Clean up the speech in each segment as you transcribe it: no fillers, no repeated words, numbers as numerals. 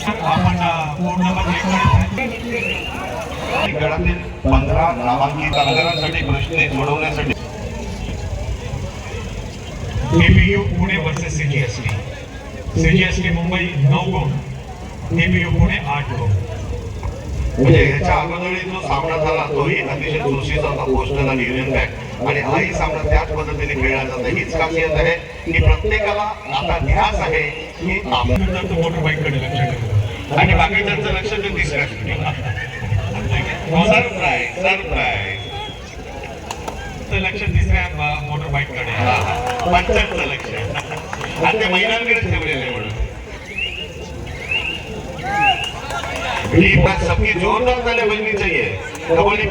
आपण गडातील 15 नामांकित कामगारांसाठी प्रश्न सोडवण्यासाठी APU Pune versus CGST Mumbai 9 गुण, एपीयू पुणे 8 गुण. म्हणजे ह्याच्या अगोदर जो सामना झाला तोही अतिशय चुरशीचा होता, पोस्टल आणि युनियन बँक, आणि हाही सामना त्याच पद्धतीने खेळला जातो. हीच खासियत आहे की प्रत्येकाला आता ध्यास आहे की आपण मोटर बाईककडे लक्ष ठेवलं आणि बाकीच्यांचं लक्ष ते तिसऱ्या सरप्राईज लक्ष तिसऱ्या मोटर बाईककडे, पंचांचं लक्ष आणि ते महिलांकडे ठेवलेलं आहे. म्हणून ही बात सबकी जोरदार झाल्या बघणी चाहिए. कबड्डी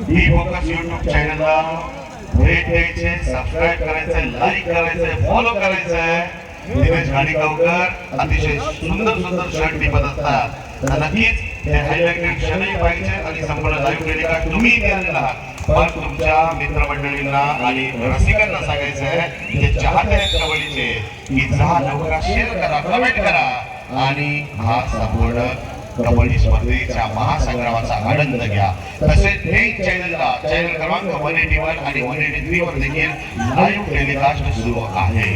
ही फोकस YouTube चॅनलला भेट द्यायचे, सबस्क्राईब करायचंय, लाईक करायचंय, फॉलो करायचंय. दिनेश गाडीगावकर अतिशय सुंदर सुंदर शर्ट टिपत असतात, तर नक्कीच हे हायलाइटेड क्षणही पाहिजे आणि संपूर्ण लाईव्ह टेलिकास्ट तुम्ही केलेला आहात. पण तुमच्या मित्रमंडळींना आणि रसिकांना सांगायचं आहे जे चाहते आहेत कबड्डीचे की जा लवकर शेअर करा, कमेंट करा आणि हा संपूर्ण कबड्डी स्पर्धेच्या महासंग्रामाचा आनंद घ्या. तसेच चॅनल क्रमांक 181 आणि 183 वर देखील लाईव्ह टेलिकास्ट सुरू आहे.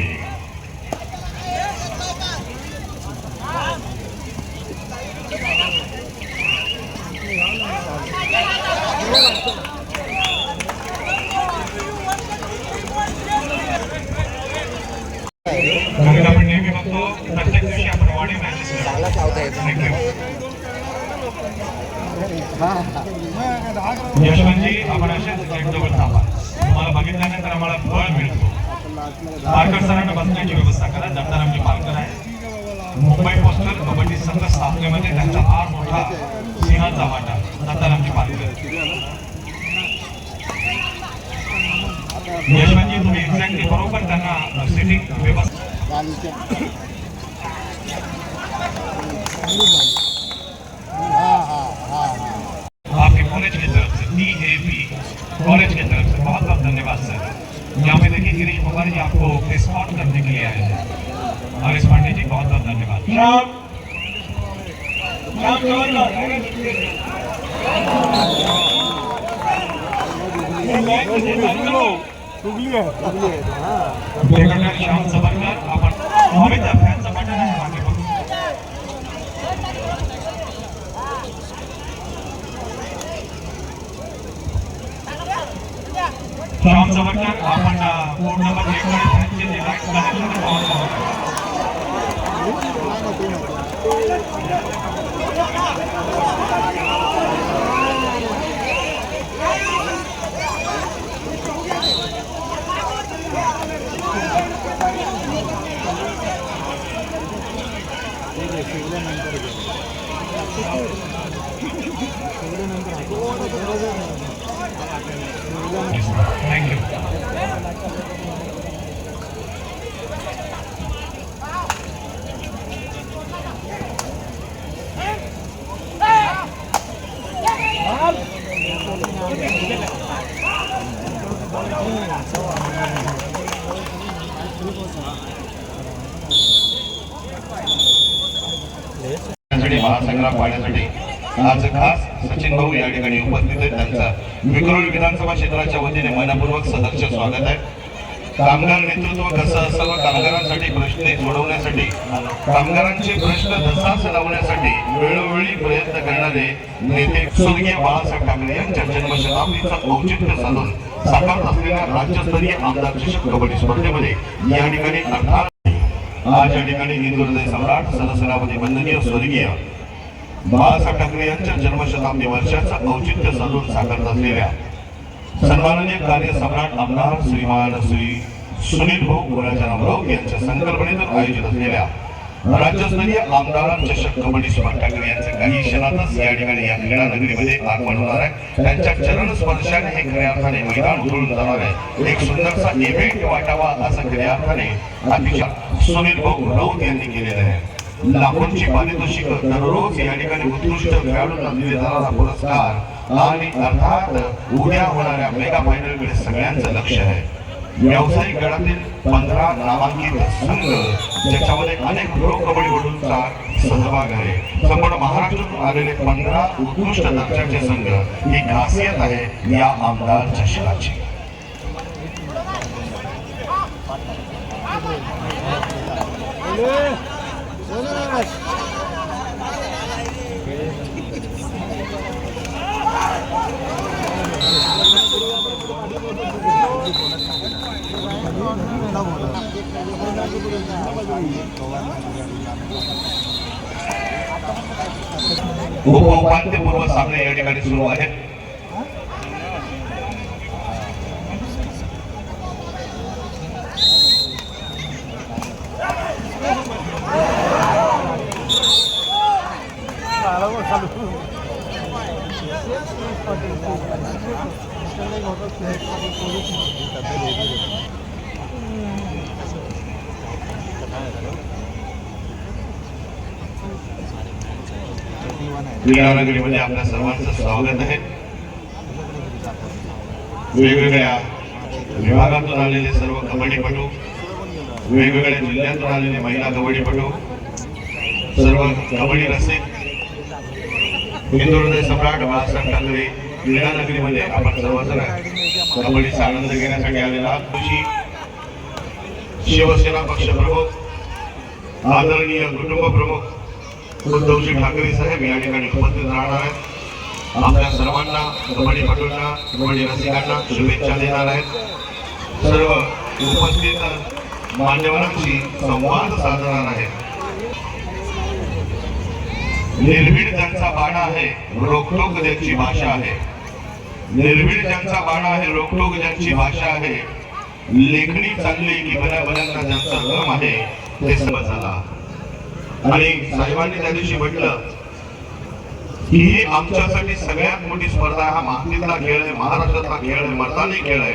आपण नेहमी बघतो प्रत्येक दिवशी आपण वाढी मॅचेस यशवंतजी, आपण असेच जवळ थांबा. तुम्हाला बघितल्यानंतर आम्हाला बळ मिळतो. पारकर सरांना बसण्याची व्यवस्था करा. जगदार आमचे पारकर आहे. मुंबई पोस्टल कबड्डी संघ स्थापनेमध्ये त्यांचा फार मोठा सिंहाचा वाटा. जगदार आमचे पारकर. यशवंतजी, तुम्ही एक्झॅक्टली बरोबर त्यांना सिटिंग व्यवस्था आपके कॉलेज की तरफ से DAP कॉलेज की तरफ से बहुत बहुत धन्यवाद सर. यहाँ पे देखिए गिरीश कुमार जी आपको एस्कॉर्ट करने के लिए आए हैं. हरीश पांडे जी, बहुत बहुत धन्यवाद. श्याम सबरकर, आपण फॅनचं बटन आहे मागे बघू. श्याम सबरकर, आपण कोड नंबर 1 मध्ये फॅनचे जे लाईट कनेक्शन थँक्यू. महासंग्राम पाहण्यासाठी आज खास सचिन भाऊ या ठिकाणी उपस्थित आहेत. त्यांचा विक्रोळी विधानसभा क्षेत्राच्या वतीने मनपूर्वक सहर्ष स्वागत आहे. कामगार नेतृत्व कसं असावं, कामगारांसाठी प्रश्न सोडवण्यासाठी, कामगारांचे प्रश्न धसास लावण्यासाठी वेळोवेळी प्रयत्न करणारे नेते स्वर्गीय बाळासाहेब ठाकरे यांच्या जन्मशताब्दीचं औचित्य साधून साकारत असलेल्या राज्यस्तरीय आमदार चषक कबड्डी स्पर्धेमध्ये या ठिकाणी अर्थात आज या ठिकाणी हिंदुहृदय सम्राट सरसेनापती वंदनीय स्वर्गीय बाळासाहेब ठाकरे यांच्या जन्मशताब्दी वर्षाचं औचित्य साधून साकारत असलेल्या सन्माननीय कार्यसम्राट आमदार श्रीमान श्री सुनील भाऊ गुराजाराम यांच्या संकल्पनेतून आयोजित असलेल्या राज्यस्तरीय आमदार चषक कबड्डी स्पर्धा यांचे काही क्षणातच या ठिकाणी या क्रीडा नगरीमध्ये आगमन होणार आहे. त्यांच्या चरण स्पर्शाने हे खऱ्या अर्थाने मैदान उधळून जाणार आहे. एक सुंदरसा इव्हेंट वाटावा असं खऱ्या अर्थाने अतिशय सुनील भाऊ राऊत यांनी केलेलं आहे. लाखोंची पारितोषिक दररोज या ठिकाणी उत्कृष्ट खेळाडूंना दिले जाणारा पुरस्कार आणि अर्थात उद्या होणाऱ्या मेगा फायनलकडे सगळ्यांचं लक्ष आहे. व्यावसायिक गटातील 15 नामांकित संघ ज्याच्यामध्ये अनेक प्रो कबड्डीपटूंचा सहभाग आहे. संपूर्ण महाराष्ट्रातून आलेले 15 उत्कृष्ट दर्जाचे संघ ही खासियत आहे या आमदार चषकाची. उपउपांत्यपूर्व सामने या ठिकाणी सुरू आहेत. क्रीडानगरीमध्ये आपल्या सर्वांचं स्वागत आहे. वेगवेगळ्या विभागातून आलेले सर्व कबड्डीपटू, वेगवेगळ्या जिल्ह्यातून आलेले महिला कबड्डीपटू, सर्व कबड्डी रसिक, हिंदुहृदय सम्राट बाळासाहेब ठाकरे क्रीडानगरीमध्ये आपण सर्वजण कबड्डीचा आनंद घेण्यासाठी आलेला आहात. शिवसेना पक्षप्रमुख आदरणीय कुटुंब प्रमुख उद्धवजी ठाकरे साहेब या ठिकाणी उपस्थित राहणार आहेत. आपल्या सर्वांना कबड्डीपटूंना, कबड्डी रसिकांना शुभेच्छा देणार आहेत. सर्व उपस्थित मान्यवरांशी संवाद साधणार आहेत. निर्भीड ज्यांचा बाणा आहे, रोखटोक ज्यांची भाषा आहे. निर्भीड ज्यांचा बाणा आहे, रोखटोक ज्यांची भाषा आहे. लेखणी चालली की बऱ्याबऱ्यांना ज्यांचा रम आहे ते सर्व झाला. आणि साहेबांनी त्या दिवशी म्हटलं की ही आमच्यासाठी सगळ्यात मोठी स्पर्धा आहे. हा मातीतला खेळ आहे, महाराष्ट्रातला खेळ आहे, मर्दानी खेळ आहे.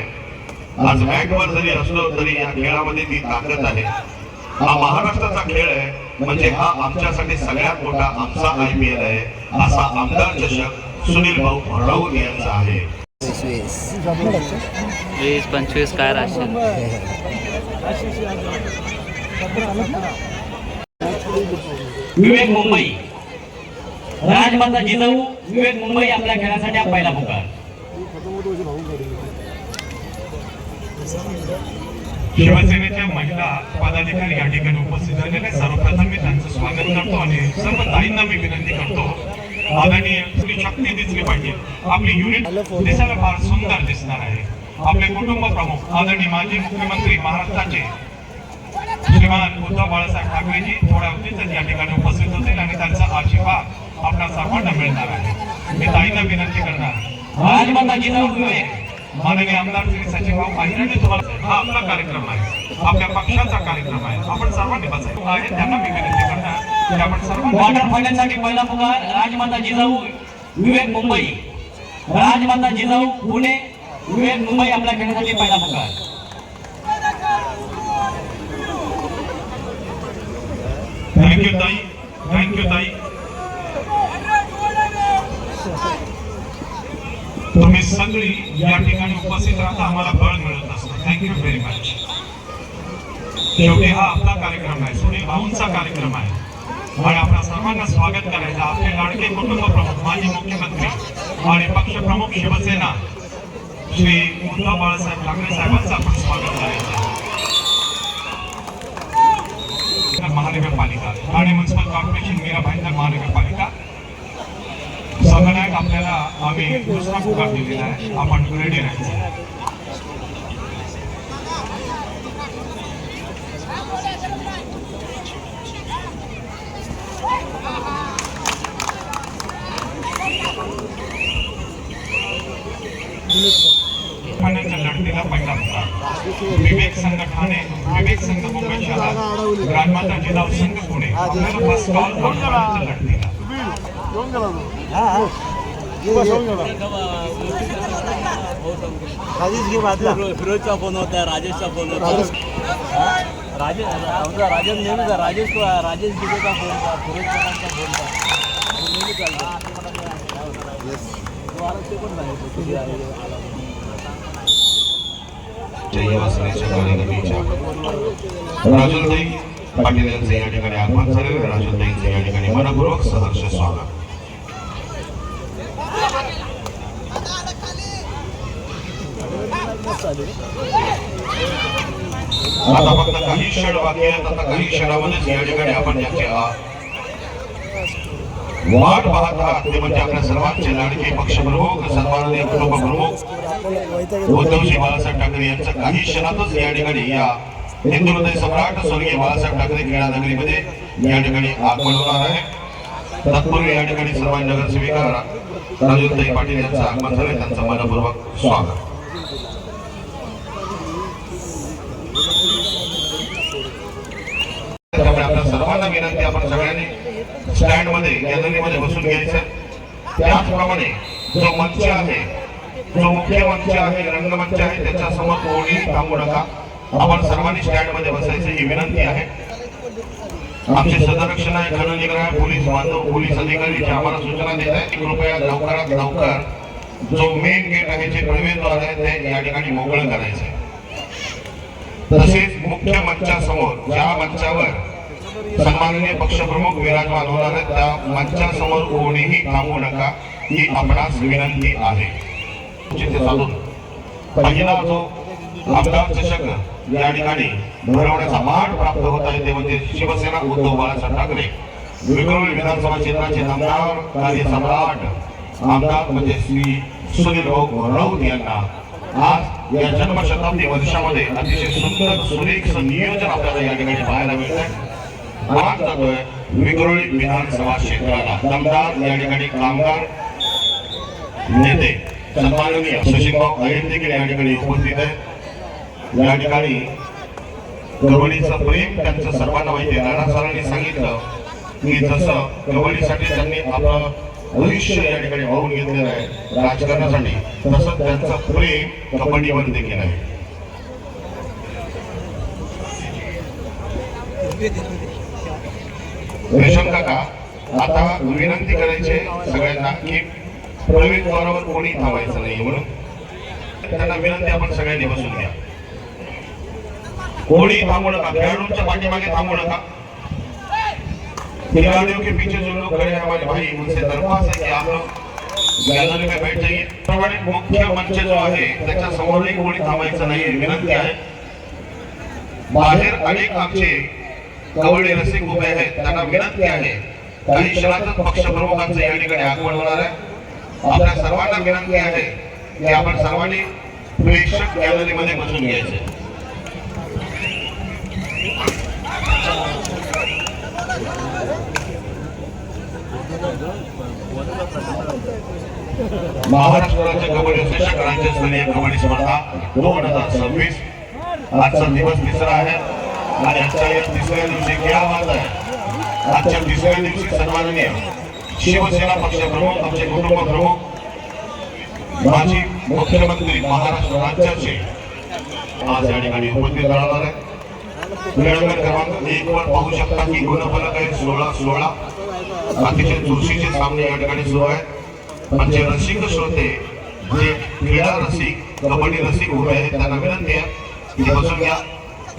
आज मॅटवर जरी असलो तरी या खेळामध्ये ती ताकद आहे. हा महाराष्ट्राचा खेळ आहे, म्हणजे हा आमच्यासाठी सगळ्यात मोठा आमचा IPL आहे. असा आमदार चषक सुनील भाऊ राऊत यांचा आहे. 20-25 काय राशील. विवेक मुंबई, राजमाता जिजाऊ विवेक मुंबई आपल्या खेळासाठी पहिला पुकार. शिवसेनेच्या महिला पदाधिकारी या ठिकाणी उपस्थित झालेले. सर्वप्रथम मी त्यांचं स्वागत करतो आणि सर्व ताईंना मी विनंती करतो, आदरणीय आपली शक्ती दिसली पाहिजे. आपली युनिट दिसायला फार सुंदर दिसणार आहे. आपले कुटुंब प्रमुख आदरणीय माजी मुख्यमंत्री महाराष्ट्राचे श्रीमान उद्धव बाळासाहेब ठाकरेजी थोड्या उद्देशात या ठिकाणी उपस्थित होतील आणि त्यांचा आशीर्वाद आपल्या सर्वांना मिळणार आहे. मी ताईंना विनंती करणार, राजमाता जिजाऊ विवेक माननीय आमदार श्री सचिनभाऊ पाहिजे तुम्हाला. हा आपला कार्यक्रम आहे, आपल्या पक्षाचा कार्यक्रम आहे. आपण सर्वांनी बसायचं आहे. त्यांना मी विनंती करणार की आपण सर्वांनी क्वार्टर फायनलसाठी पहिला पुकार राजमाता जिजाऊ विवेक मुंबई. राजमाता जिजाऊ पुणे विवेक मुंबई आपल्या खेळासाठी पहिला पुकार. थँक्यू ताई, थँक्यू ताई. तुम्ही सगळी या ठिकाणी उपस्थित राहता, आम्हाला बळ मिळत असतं. Thank you very much. शेवटी हा आपला कार्यक्रम आहे, सुनील भाऊंचा कार्यक्रम आहे आणि आपल्या सर्वांना स्वागत करायचं. आपले लाडके कुटुंब प्रमुख माजी मुख्यमंत्री आणि पक्षप्रमुख शिवसेना श्री उद्धव बाळासाहेब ठाकरे साहेबांचं आपण स्वागत करायचं. महानगरपालिका ठाणे म्युनिसिपल कॉर्पोरेशन, मीरा भाईंदर महानगरपालिका संघनायक आपल्याला आम्ही दुसरा पुकार दिलेला आहे. आपण रेडी राहायचं. ठाण्याच्या लढतीला पहिला पुकार विवेक संघ ठाणे, विवेक संघ मुंबई शहर, राजमाता जिजाऊ संघ पुणे आपल्याला बस कॉल ठाण्याच्या लढतीला. फिरोजचा फोन होता, राजेशचा फोन होता. राजेश नेहमीच राजेश दिगेचा फोन होता, फिरोज पवारांचा फोन होता. नेहमी चालतं. राजूलताई पाटील यांचे या ठिकाणी आगमन झालेलं. राजूलताईंचे या ठिकाणी मनपूर्वक सहर्ष स्वागत. आता फक्त काही क्षण बाकी आहेत. आता काही क्षणामध्येच या ठिकाणी आपण त्यांची वाट पाहत आहात ते म्हणजे आपल्या सर्वांचे लाडके पक्षप्रमुख सन्माननीय कुटुंबप्रमुख उद्धवजी बाळासाहेब ठाकरे यांचं काही क्षणातच या ठिकाणी या हिंदू हृदय सम्राट स्वर्गीय बाळासाहेब ठाकरे क्रीडा नगरीमध्ये या ठिकाणी आगमन होणार आहे. तत्पूर्वी या ठिकाणी सर्व नगरसेविका राजूताई पाटील यांचं आगमन झाले. त्यांचं मनपूर्वक स्वागत. त्यामुळे आपल्या सर्वांना विनंती आपण सगळ्यांनी स्टँड मध्ये गॅलरीमध्ये बसून घ्यायचं. त्याचप्रमाणे जो मंच आहे जो मुख्य मंच आहे रंगमंच आहे त्याच्या समोर कोणी थांबू नका. आपण सर्वांनी स्टँड मध्ये बसायचं ही विनंती आहे. आमचे सदरक्षण आहे खननिग्रह पोलीस बांधव पोलीस अधिकारी जे आम्हाला सूचना देत आहेत की कृपया लवकरात लवकर जो मेन गेट आहे जे प्रवेशद्वार आहे ते या ठिकाणी मोकळं करायचं. तसेच मुख्य मंचासमोर ज्या मंचावर सन्माननीय पक्षप्रमुख विराजमान होणार आहेत त्या मंचासमोर कोणीही थांबू नका ही आपणास विनंती आहे. जिथे चालून पहिला जो आमदार चषक या ठिकाणी भरवण्याचा मान प्राप्त होत आहे ते म्हणजे शिवसेना उद्धव बाळासाहेब ठाकरे विक्रोळी विधानसभा क्षेत्राचे आमदार कार्यसम्राट आमदार म्हणजे श्री सुनील राऊत यांना आज या जन्मशताब्दी वर्षामध्ये अतिशय सुंदर सुरेख नियोजन आपल्याला या ठिकाणी पाहायला मिळत आहे. आज जातोय विक्रोळी विधानसभा क्षेत्राला दमदार या ठिकाणी कामगार नेते सन्माननीय शशिभाऊ अहिर देखील या ठिकाणी उपस्थित आहे. या ठिकाणी कबड्डीचं प्रेम त्यांचं सर्वांना माहिती आहे. नाना सरांनी सांगितलं की जसं कबड्डीसाठी त्यांनी आपलं आयुष्य या ठिकाणी वाहून घेतलेलं आहे राजकारणासाठी तसं त्यांचं प्रेम कबड्डीवर देखील आहे. रेशम काका आता विनंती करायची सगळ्यांना की प्रवेशद्वारावर कोणी थांबायचं नाही म्हणून त्यांना विनंती आपण सगळ्यांनी बसून घ्या. कोणी थांबू नका. खेळाडूंच्या पाठीमागे थांबू नका. खिलाड़ियों के पीछे जो लोग खड़े हैं हमारे भाई उनसे दरख्वास्त है कि आप लोग गैलरी में बैठ जाइए. प्रमाणे मुख्य मंच जो आहे त्याच्या समोरही कोणी थांबायचं नाही विनंती आहे. बाहेर अनेक आमचे कबड्डी रसिक उभे आहेत त्यांना विनंती आहे काही क्षणातच पक्षप्रमुखांचं या ठिकाणी आगमन होणार आहे. आपल्या सर्वांना विनंती आहे की आपण सर्वांनी प्रेक्षक गॅलरीमध्ये बसून घ्यायचे. महाराष्ट्र राज्य कबड्डी असोसिएशन राज्यस्तरीय कबड्डी स्पर्धा 2026 आजचा दिवस तिसरा आहे आणि आजच्या या तिसऱ्या दिवशी क्या बात आहे. आजच्या तिसऱ्या दिवशी सन्माननीय शिवसेना पक्षप्रमुख आमचे कुटुंब प्रमुख माजी मुख्यमंत्री महाराष्ट्र राज्याचे आज या ठिकाणी उपस्थित राहणार आहे. क्रीडांगण क्रमांक 1 वर पाहू शकता की गुणफलक आहे 16-16. अतिशय चुरशीचे सामने या ठिकाणी सुरू आहेत. म्हणजे रसिक श्रोते जे क्रीडा रसिक कबड्डी रसिक उभे आहेत त्यांना विनंती है कि बसून घ्या.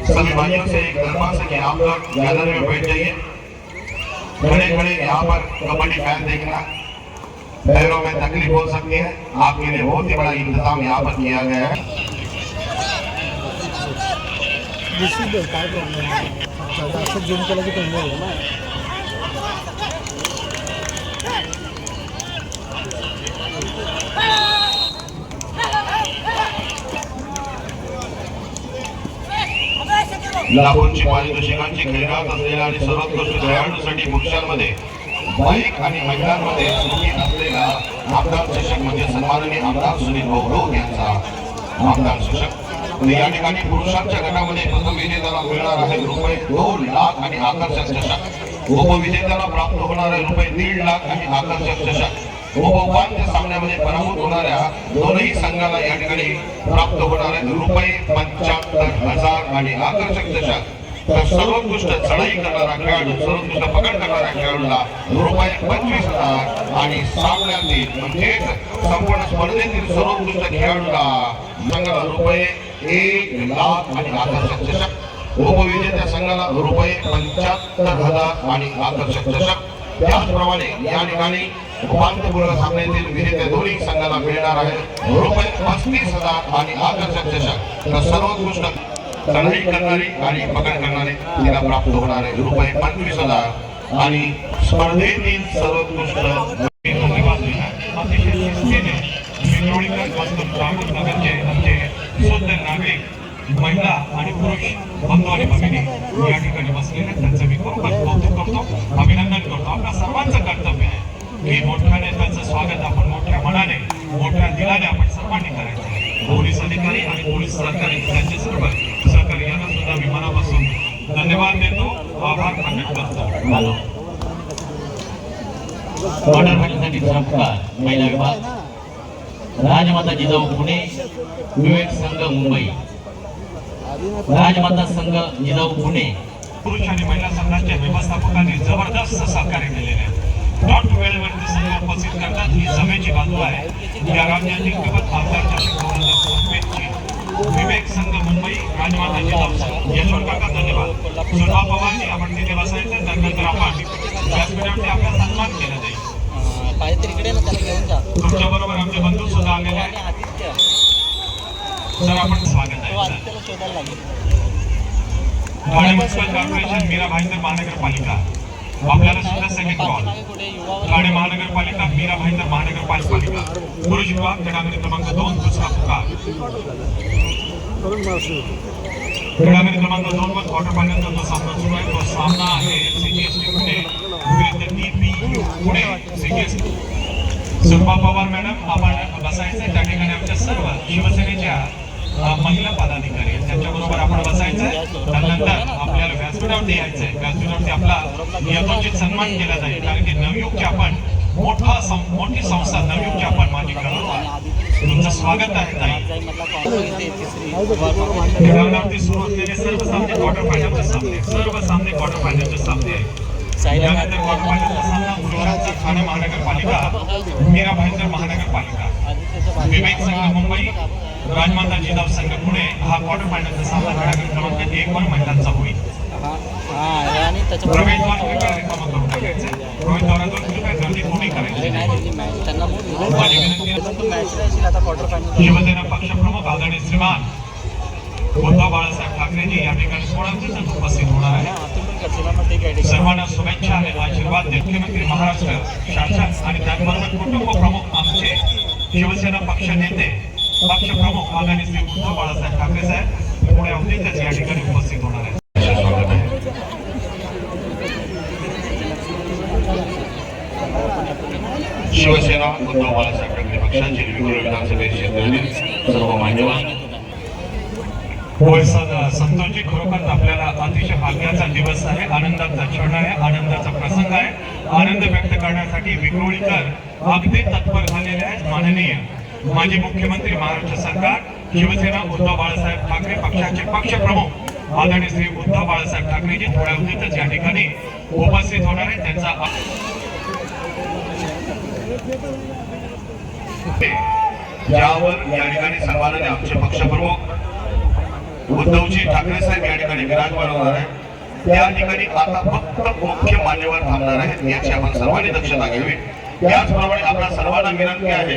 सभी भाइयों से एक दरख्वास्त है कि आप लोग गैलरी में बैठ जाइए. खड़े खड़े यहाँ पर कबड्डी मैच देखना पैरों में तकलीफ हो सकती है. आपके लिए बहुत ही बड़ा इंतजाम यहाँ पर किया गया है. जूम केलं की कमी होईल ना. लाखोंची पारितोषिकांची खैरात असलेल्या आणि सर्वोत्कृष्ट खेळाडूंसाठी पुरुषांमध्ये बाईक आणि महिलांमध्ये सुखी असलेला आमदार चषक म्हणजे सन्माननीय आमदार सुनील राऊत यांचा आमदार चषक. या ठिकाणी पुरुषांच्या गटामध्ये प्रथम विजेत्याला मिळणार आहे रुपये 2 लाख आणि आकर्षक चषक. उपविजेत्याला प्राप्त होणार आहे रुपये 1.5 लाख आणि आकर्षक चषक. उपउपांत्य सामन्यामध्ये पराभूत होणाऱ्या दोनही संघाला या ठिकाणी प्राप्त होणार आहे रुपये 75,000 आणि आकर्षक चषक. तर सर्वोत्कृष्ट चढाई करणारा खेळाडू सर्वोत्कृष्ट पकड करणाऱ्या खेळाडूला रुपये 25,000 आणि सामन्यातील म्हणजेच संपूर्ण स्पर्धेतील सर्वोत्कृष्ट खेळाडूला संघाला रुपये 1 लाख आणि आकर्षक चषक. उपविजेत्या संघाला रुपये 75,000 आणि आकर्षक चषक. त्याचप्रमाणे या ठिकाणी उपांत्यपूर्व सामन्यातील विजेत्या दोन्ही संघाला मिळणार आहे रुपये 35,000 आणि आकर्षक चषक. तर सर्वोत्कृष्ट चढाई करणारे आणि पकड करणारे तिला प्राप्त होणार आहे रुपये 25,000 आणि स्पर्धेतील सर्वोत्कृष्ट अतिशय शिस्तीने विक्रोळीकर वास्तव नगरचे आमचे शुद्ध नागरिक महिला आणि पुरुष बंधू आणि भगिनी या ठिकाणी बसलेले त्यांचं मी कौतुक करतो, अभिनंदन करतो. आपल्या सर्वांचं कर्तव्य आहे की मोठ्याने त्यांचं स्वागत आपण मोठ्या मनाने मोठ्या दिलाने आपण सर्वांनी करायचं. पोलीस अधिकारी आणि पोलीस सहकारी त्यांचे सर्व सहकारी यांना सुद्धा मी मनापासून धन्यवाद देतो, आभार प्रकट करतो. क्वार्टर फायनलसाठी पुरस्कार महिला विभाग राजमाता जिजाऊ पुणे विवेक संघ मुंबई. राजमाता संघ जिजाऊ पुणे. पुरुष आणि महिला संघाच्या व्यवस्थापकांनी जबरदस्त सहकार्य केलेले आहे. डॉट वेळेवरती संघ उपस्थित करतात ही जमेची बाजू आहे. या राज्यातील किंमत आमदारच्या 2025ची विवेक संघ मुंबई राजमाता जिजाऊ संघ. यशवंत काका धन्यवाद. सुधा पवारजी आपण तिथे बसायचं, त्यानंतर आपण व्यासपीठावरती आपला सन्मान केला जाईल. तुमच्या बरोबर आमचे बंधू सुद्धा आलेले आहेत. सर आपण स्वागत आहे. ठाणे म्युनिसिपल कॉर्पोरेशन मीरा भाईंदर महानगरपालिका आपल्याला सुद्धा सेकंड कॉल. ठाणे महानगरपालिका मीरा भाईंदर महानगरपालिका पुरुष विभाग क्रीडांगण क्रमांक 2 दुसरा पुकार. क्रीडांगण क्रमांक 2 वर क्वार्टर फायनलचा जो सामना सुरू आहे तो सामना आहे सीजीएसटी पुणे विरुद्ध TPU Pune CGST. Sushma Pawar madam आपण बसायचं. त्या ठिकाणी आमच्या सर्व शिवसेनेच्या महिला पदाधिकारी आहेत त्यांच्याबरोबर आपण बसायचं. त्यानंतर आपल्याला व्यासपीठावरती यायचंय. व्यासपीठावरती आपला यथोचित सन्मान केला जाईल कारण की नवयुगची आपण मोठी संस्था नवयुगची आपण माझी करत. तुमचं स्वागत आहे ताई. क्रीडांगणावरती सुरू असलेले सर्व सामने क्वार्टर फायनलचे सामने सर्व सामने क्वार्टर फायनलचे सामने आहेत. त्यानंतर क्वार्टर फायनलचा सामना पुरुषांचा ठाणे महानगरपालिका मीरा भाईंदर महानगरपालिका विवेक संघ मुंबई राजमाता जिजाऊ संघ पुणे हा क्वार्टर फायनलचा सामना क्रीडांगण क्रमांक 1 वर महिलांचा होईल. प्रवेशद्वार कृपया रिकामा करून टाकायचे. प्रवेशद्वारातून कृपया गर्दी कोणी करायची माझी विनंती. शिवसेना पक्षप्रमुख आदरणीय श्रीमान उद्धव बाळासाहेब ठाकरेजी या ठिकाणी 16 दिवसात उपस्थित होणार आहे. सर्वांना शुभेच्छा आणि आशीर्वाद देत मुख्यमंत्री महाराष्ट्र शासन आणि त्याचबरोबर कुटुंब प्रमुख आमचे शिवसेना पक्ष नेते पक्षप्रमुख आदरणीय श्री उद्धव बाळासाहेब ठाकरे साहेब पुढे अवधीतच या ठिकाणी उपस्थित होणार आहेत. शिवसेना उद्धव बाळासाहेब ठाकरे पक्षाचे विक्रोळी विधानसभेचे क्षेत्रातील सर्व मान्यवर. होय संतोषजी, खरोखर आपल्याला अतिशय भाग्याचा दिवस आहे, आनंदाचा क्षण आहे, आनंदाचा प्रसंग आहे. आनंद व्यक्त करण्यासाठी विक्रोळीकर अगदी तत्पर झालेले आहेत. माननीय माजी मुख्यमंत्री महाराष्ट्र सरकार शिवसेना उद्धव बाळासाहेब ठाकरे पक्षाचे पक्षप्रमुख आदरणीय श्री उद्धव बाळासाहेब ठाकरेजी थोड्या अवधीतच या ठिकाणी उपस्थित होणार आहेत. त्यांचा यावर या ठिकाणी सन्माननीय आमचे पक्षप्रमुख उद्धवजी ठाकरे साहेब या ठिकाणी विराजमान होणार आहे. त्या ठिकाणी आता फक्त मुख्य मान्यवर थांबणार आहेत याची आपण सर्वांनी दक्षता घ्यावी. त्याचप्रमाणे आपल्या सर्वांना विनंती आहे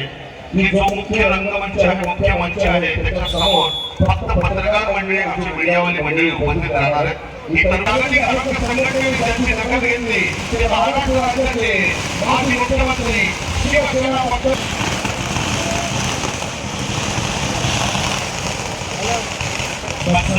की जो मुख्य रंगमंच आहे मुख्य मंच आहे त्याच्या समोर फक्त पत्रकार मंडळी आमची मीडियावाली मंडळी उपस्थित राहणार आहेत. ही जागतिक आरोग्य संघटनेने ज्यांची दखल घेतली ते महाराष्ट्र राज्याचे माजी मुख्यमंत्री शिवसेना पक्ष